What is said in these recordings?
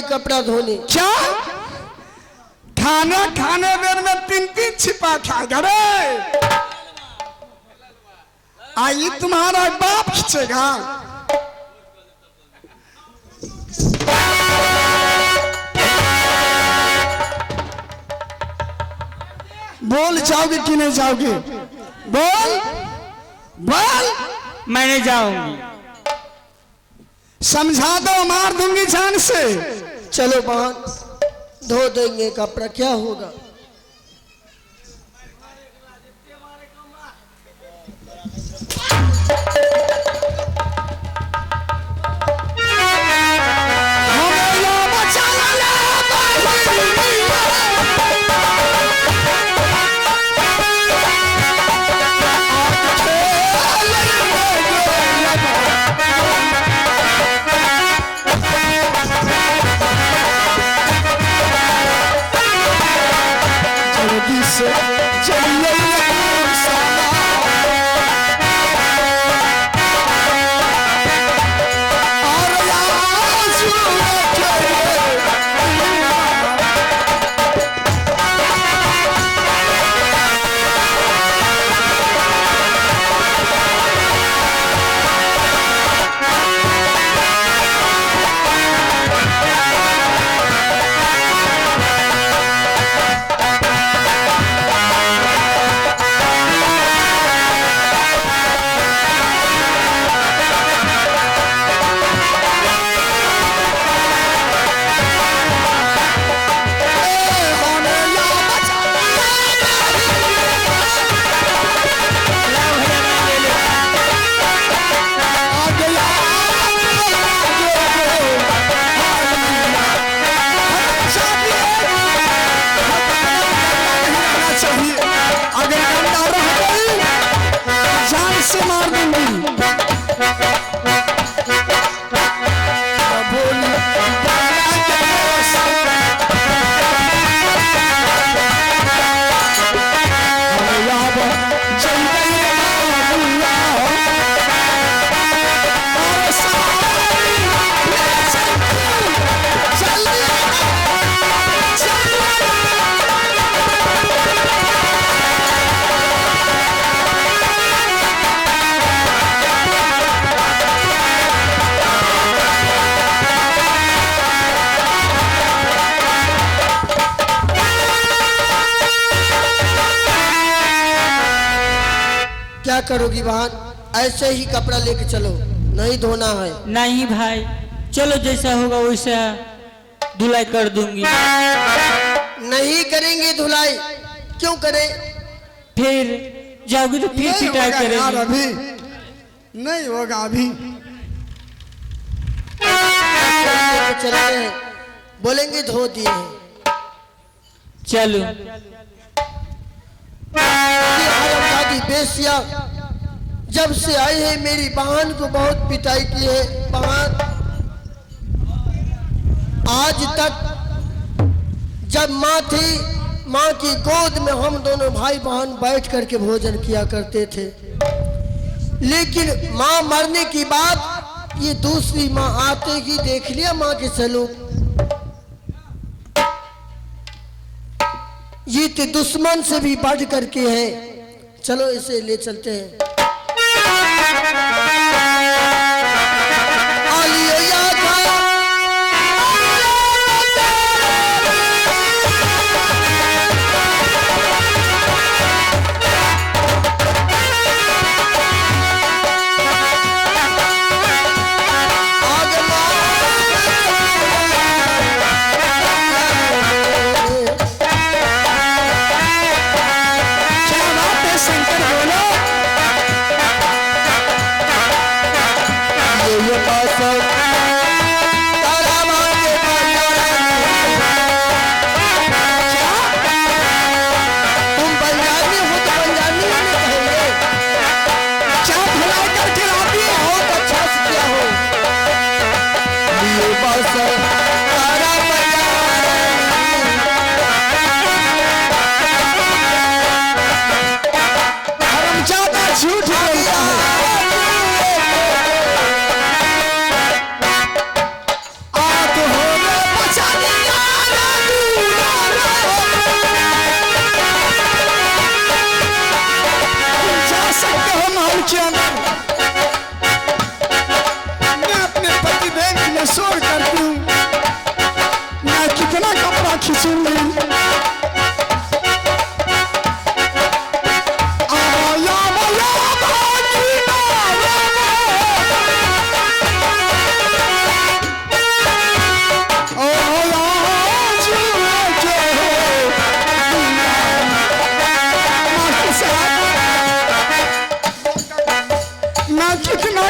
कपड़ा धोने क्या खाना खाने देर में 3-3 छिपा खा गए। आई तुम्हारा बाप खींचेगा। बोल जाओगे कि नहीं जाओगे? बोल बोल। मैं नहीं जाऊंगी। समझा दो, मार दूंगी जान से। चलो बहन, धो देंगे कपड़ा, क्या होगा। क्या करोगी बहन? ऐसे ही कपड़ा लेके चलो, नहीं धोना है। नहीं भाई, चलो जैसा होगा वैसा धुलाई कर दूंगी। नहीं करेंगे धुलाई। क्यों करें? फिर जाओगी तो फिर पिटाई करेंगे। अभी नहीं होगा। अभी चलते हैं, बोलेंगे धो दिए हैं। चलो। दादी बेसिया जब से आई है मेरी बहन को बहुत पिटाई की है। बहन आज तक जब माँ थी, माँ की गोद में हम दोनों भाई बहन बैठ करके भोजन किया करते थे, लेकिन माँ मरने की बात ये दूसरी माँ आते ही देख लिया माँ के सलूक। ये तो दुश्मन से भी बढ़ करके है। चलो इसे ले चलते हैं।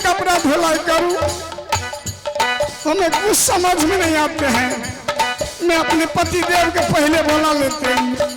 कपड़ा धुलाई करूं, हमें कुछ समझ में नहीं आते हैं। मैं अपने पति देव के पहले बोला लेते हैं।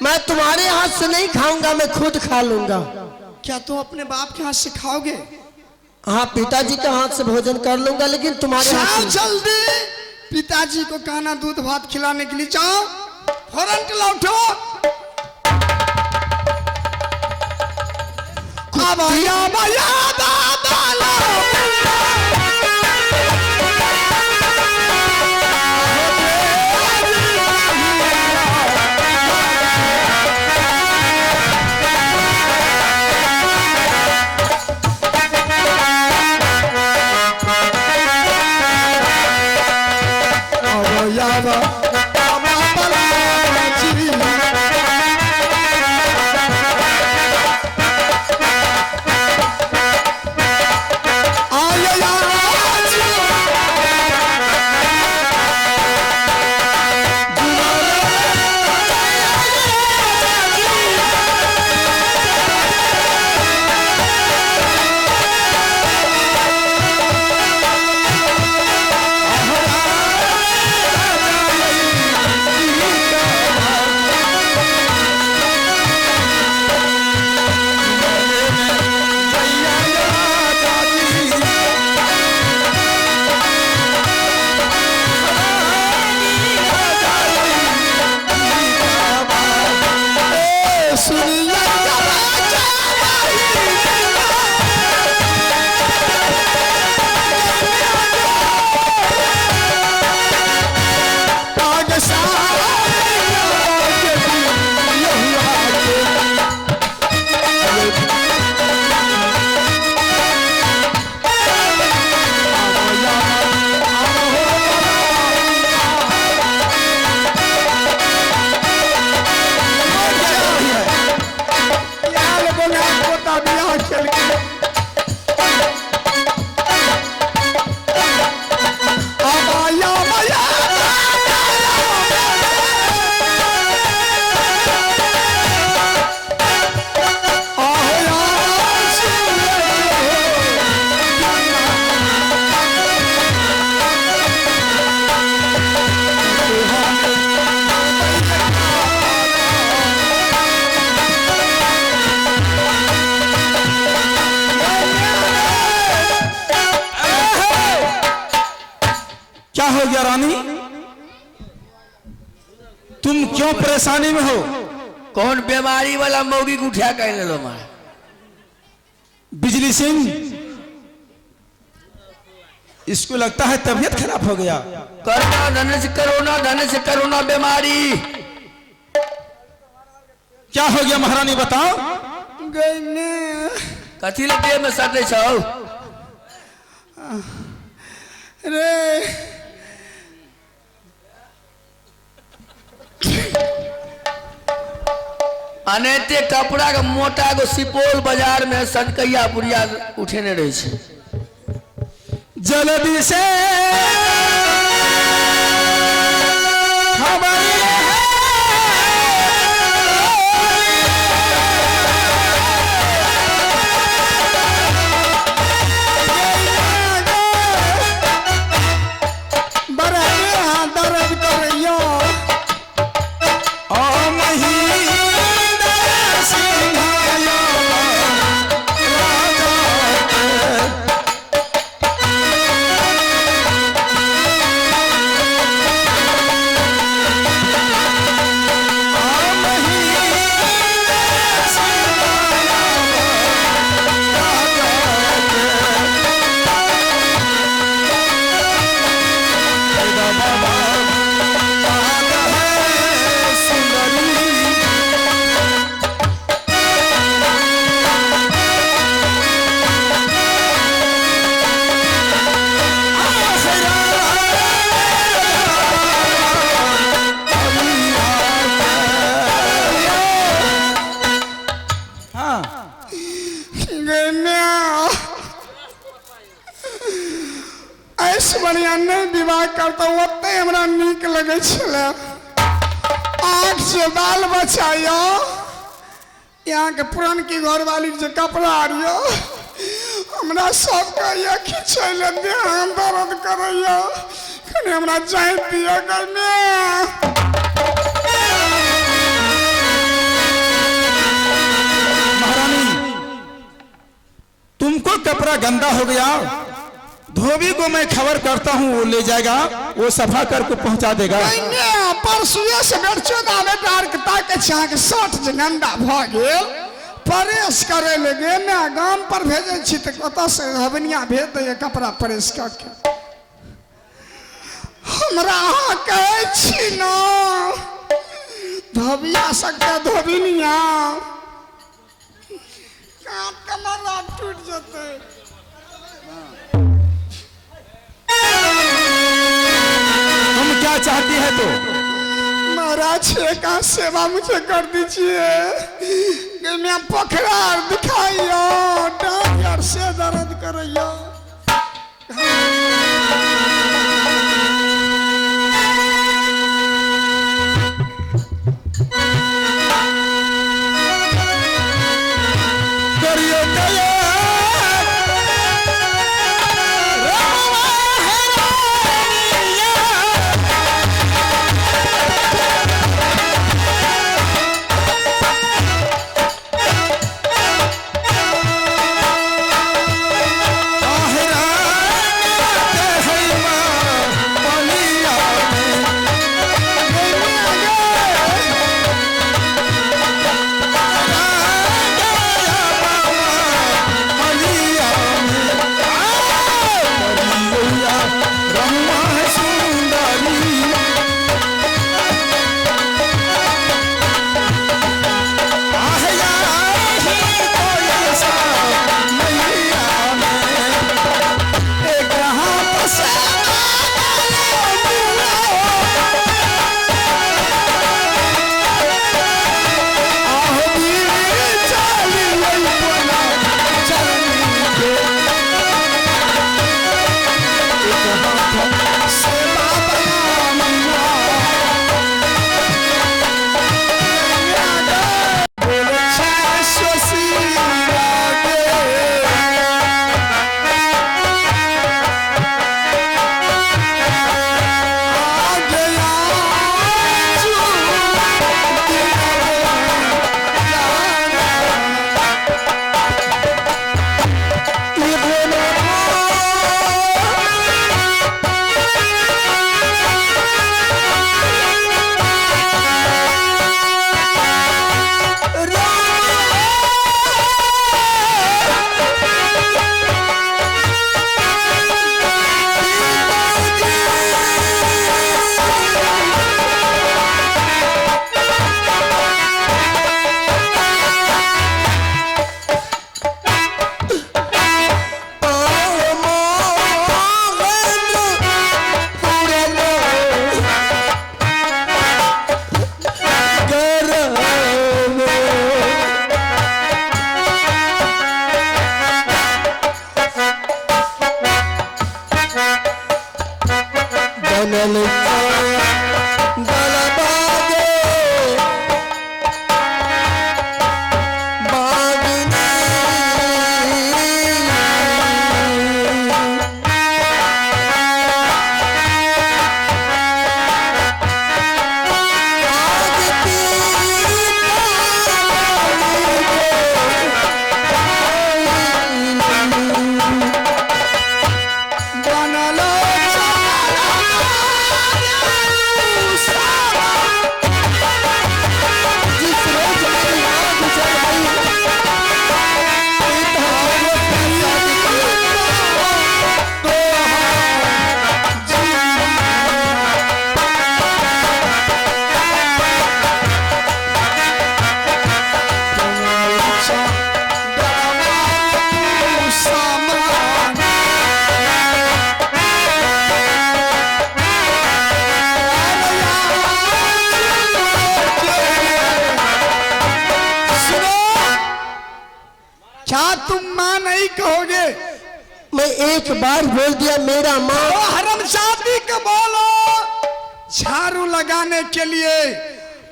मैं तुम्हारे हाथ से नहीं खाऊंगा, मैं खुद खा लूंगा। क्या तुम अपने बाप के हाथ से खाओगे? हाँ, पिताजी के हाथ से भोजन कर लूंगा, लेकिन तुम्हारे हाथ से जल्दी पिताजी को खाना दूध भात खिलाने के लिए जाओ, फौरन लौटो। क्यों परेशानी में हो? कौन बीमारी वाला मौगी को उठा कर ले लो मार? बिजली सिंह, इसको लगता है तबीयत खराब हो गया। धन से करोना बीमारी। क्या हो गया महारानी बताओ? कथी ले देह में सटे छौ रे अनेते कपड़ा के मोटा गो सुपौल बाजार में सनकैया बुढ़िया उठेने रहे छे। जल्दी से खबर बढ़िया नहीं विवाह करता ओते हमरा नीक लगे छले। आँख से बाल बचाइयो, यहाँ के पुरान की घर वाली जो कपड़ा आरियो हमरा सब का ये खिंचैले ध्यान दर्द करैयो, कने हमरा जाय दियो गने। महारानी, तुमको कपड़ा गंदा हो गया, धोबी को मैं खबर करता हूँ, वो ले जाएगा, वो सफा करके पहुंचा देगा। परसुए से बेरचोदा में डार के ताके छाक 60 जे गंदा भ गेल, प्रेस करे लगे मैं गांव पर भेजे छी त कत से हवनिया भेज दे कपड़ा प्रेस करके। हमरा अहाँ कहै छी न धोबिया सकते धोबिनिया काट कमरा टूट जते। तुम क्या चाहती है? तो महाराज का सेवा मुझे कर दीजिए कि मैं पोखरा दिखाइयो, डांगर से दर्द करियो। अच्छा तुम माँ नहीं कहोगे? मैं एक बार बोल दिया मेरा माँ। ओ हरामजादी को बोलो झाड़ू लगाने के लिए,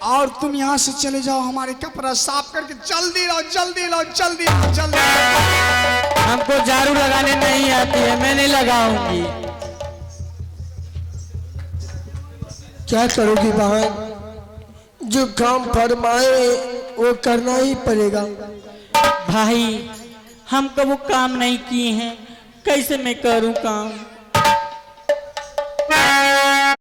और तुम यहाँ से चले जाओ, हमारे कपड़ा साफ करके जल्दी लाओ जल्दी लाओ जल्दी लाओ जल्दी लाओ। हमको झाड़ू लगाने नहीं आती है, मैं नहीं लगाऊंगी। क्या करोगी बहन, जो काम फरमाए वो करना ही पड़ेगा। भाई हम कभी काम नहीं किए हैं, कैसे मैं करूं काम?